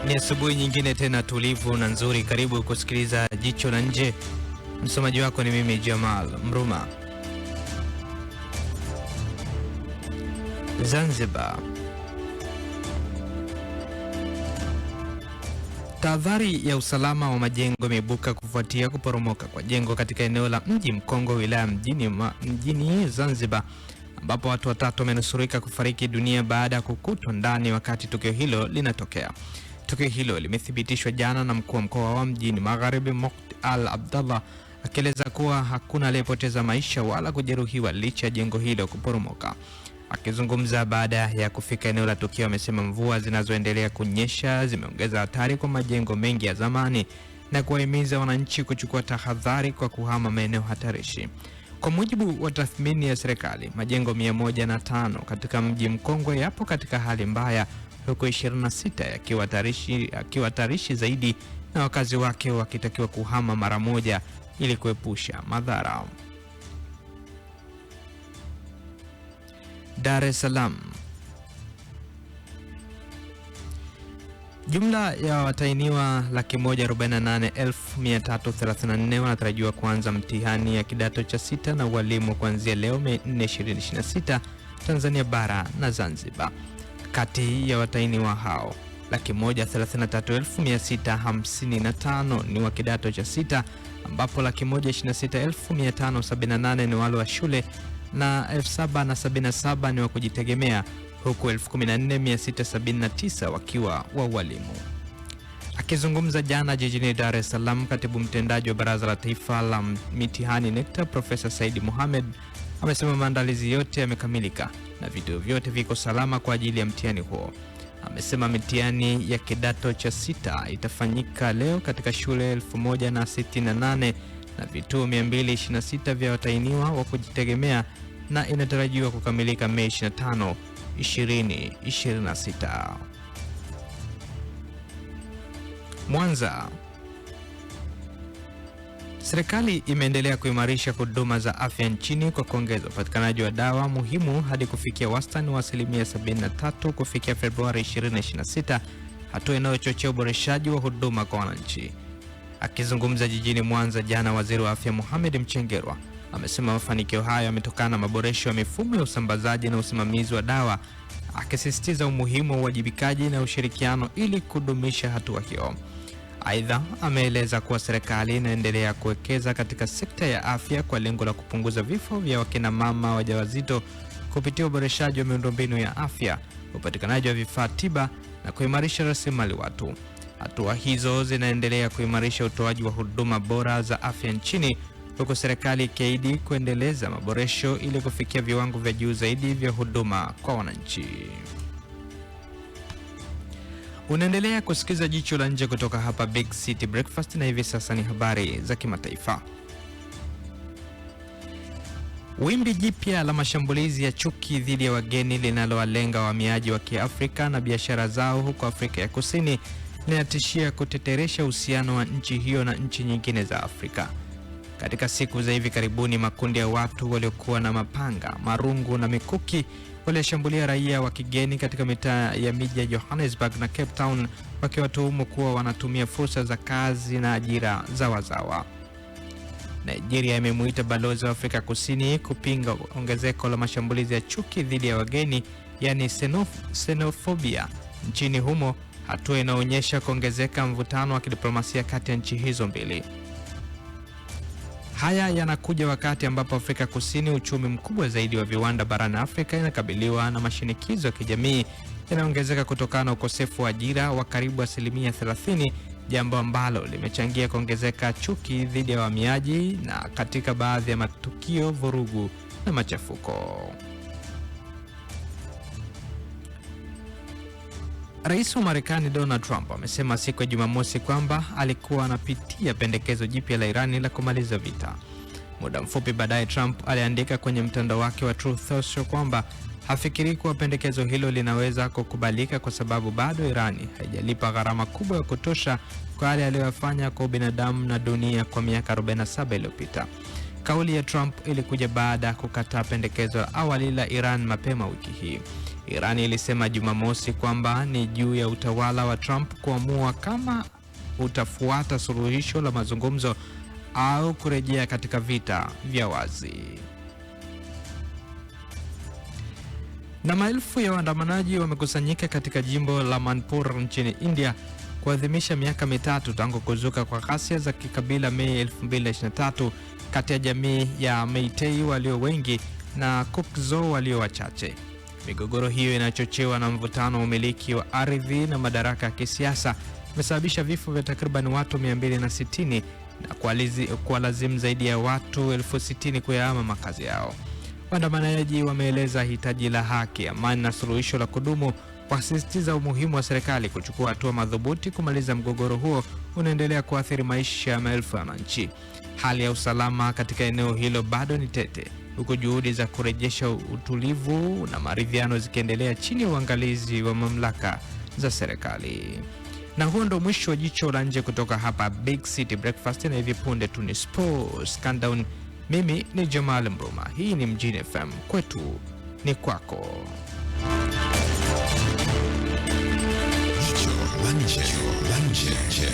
Ni asubuhi nyingine tena tulivu na nzuri. Karibu kusikiliza Jicho la Nje. Msomaji wako ni mimi Jamal Mruma. Zanzibar. Tahadhari ya usalama wa majengo imeibuka kufuatia kuporomoka kwa jengo katika eneo la Mji Mkongwe, wilaya mjini Zanzibar, ambapo watu watatu wamenusurika kufariki dunia baada ya kukutwa ndani wakati tukio hilo linatokea. Tukio hilo limethibitishwa jana na mkuu wa mkoa wa Mjini Magharibi Mukti Al Abdallah, akieleza kuwa hakuna aliyepoteza maisha wala kujeruhiwa licha ya jengo hilo kuporomoka. Akizungumza baada ya kufika eneo la tukio, amesema mvua zinazoendelea kunyesha zimeongeza hatari kwa majengo mengi ya zamani na kuwahimiza wananchi kuchukua tahadhari kwa kuhama maeneo hatarishi. Kwa mujibu wa tathmini ya serikali, majengo 105 katika Mji Mkongwe yapo katika hali mbaya, huku 26 yakiwa hatarishi zaidi, na wakazi wake wakitakiwa kuhama mara moja ili kuepusha madhara. Dar es Salaam. Jumla ya watainiwa 148,334 wanatarajiwa kuanza mtihani ya kidato cha 6 na ualimu kuanzia leo Mei 4, 2026 Tanzania bara na Zanzibar. Kati ya watainiwa hao 133,655 ni wa kidato cha 6, ambapo 126,578 ni wale wa shule na 777 ni wa kujitegemea, huku 14,679 wakiwa wa ualimu. Akizungumza jana jijini Dar es Salaam, katibu mtendaji wa Baraza la Taifa la Mitihani NECTA Profesa Said Mohamed amesema maandalizi yote yamekamilika na vituo vyote viko salama kwa ajili ya mtihani huo. Amesema mitihani ya kidato cha 6 itafanyika leo katika shule 1068 na vituo 226 vya watainiwa wa kujitegemea na inatarajiwa kukamilika Mei 25, 2026. Mwanza. Serikali imeendelea kuimarisha huduma za afya nchini kwa kuongeza upatikanaji wa dawa muhimu hadi kufikia wastani wa 73% kufikia Februari 2026, hatua inayochochea uboreshaji wa huduma kwa wananchi. Akizungumza jijini Mwanza jana, Waziri wa Afya Mohamed Mchengerwa amesema mafanikio hayo yametokana na maboresho ya mifumo ya usambazaji na usimamizi wa dawa, akisisitiza umuhimu wa uwajibikaji na ushirikiano ili kudumisha hatua hiyo. Aidha, ameeleza kuwa serikali inaendelea kuwekeza katika sekta ya afya kwa lengo la kupunguza vifo vya wakina mama wajawazito kupitia uboreshaji wa miundombinu ya afya, upatikanaji wa vifaa tiba na kuimarisha rasilimali watu. Hatua hizo zinaendelea kuimarisha utoaji wa huduma bora za afya nchini, huku serikali ikiahidi kuendeleza maboresho ili kufikia viwango vya juu zaidi vya huduma kwa wananchi. Unaendelea kusikiza Jicho la Nje kutoka hapa Big City Breakfast, na hivi sasa ni habari za kimataifa. Wimbi jipya la mashambulizi ya chuki dhidi ya wageni linalowalenga wahamiaji wa Kiafrika na biashara zao huko Afrika ya Kusini linatishia kuteteresha uhusiano wa nchi hiyo na nchi nyingine za Afrika. Katika siku za hivi karibuni, makundi ya watu waliokuwa na mapanga, marungu na mikuki walishambulia raia wa kigeni katika mitaa ya miji ya Johannesburg na Cape Town, wakiwatuhumu kuwa wanatumia fursa za kazi na ajira za wazawa. Nigeria imemuita balozi wa Afrika Kusini kupinga ongezeko la mashambulizi ya chuki dhidi ya wageni, yani xenophobia, nchini humo, hatua inaonyesha kuongezeka mvutano wa kidiplomasia kati ya nchi hizo mbili. Haya yanakuja wakati ambapo Afrika Kusini, uchumi mkubwa zaidi wa viwanda barani Afrika, inakabiliwa na mashinikizo ya kijamii yanayoongezeka kutokana na ukosefu wa ajira wa karibu 30%, jambo ambalo limechangia kuongezeka chuki dhidi ya wahamiaji na katika baadhi ya matukio vurugu na machafuko. Rais wa Marekani Donald Trump amesema siku ya Jumamosi kwamba alikuwa anapitia pendekezo jipya la Irani la kumaliza vita. Muda mfupi baadaye, Trump aliandika kwenye mtandao wake wa Truth Social kwamba hafikiri kuwa pendekezo hilo linaweza kukubalika kwa sababu bado Irani haijalipa gharama kubwa ya kutosha kwa yale aliyofanya kwa binadamu na dunia kwa miaka 47 iliyopita. Kauli ya Trump ilikuja baada ya kukataa pendekezo la awali la Iran mapema wiki hii. Iran ilisema Jumamosi kwamba ni juu ya utawala wa Trump kuamua kama utafuata suluhisho la mazungumzo au kurejea katika vita vya wazi. Na maelfu ya waandamanaji wamekusanyika katika jimbo la Manipur nchini India kuadhimisha miaka mitatu tangu kuzuka kwa ghasia za kikabila Mei 2023 kati ya jamii ya Meitei walio wengi na Kukzo walio wachache. Migogoro hiyo inachochewa na mvutano wa umiliki wa ardhi na madaraka ya kisiasa imesababisha vifo vya takriban watu 260 na kuwalazimu zaidi ya watu 60,000 kuyahama makazi yao. Waandamanaji wameeleza hitaji la haki, amani na suluhisho la kudumu, wakisisitiza umuhimu wa serikali kuchukua hatua madhubuti kumaliza mgogoro huo unaendelea kuathiri maisha ya maelfu ya wananchi. Hali ya usalama katika eneo hilo bado ni tete, huku juhudi za kurejesha utulivu na maridhiano zikiendelea chini ya uangalizi wa mamlaka za serikali. Na huo ndo mwisho wa jicho la nje kutoka hapa Big City Breakfast, na hivi punde tu ni Sports Countdown. Mimi ni Jamal Mruma. Hii ni Mjini FM, kwetu ni kwako. Jicho la nje.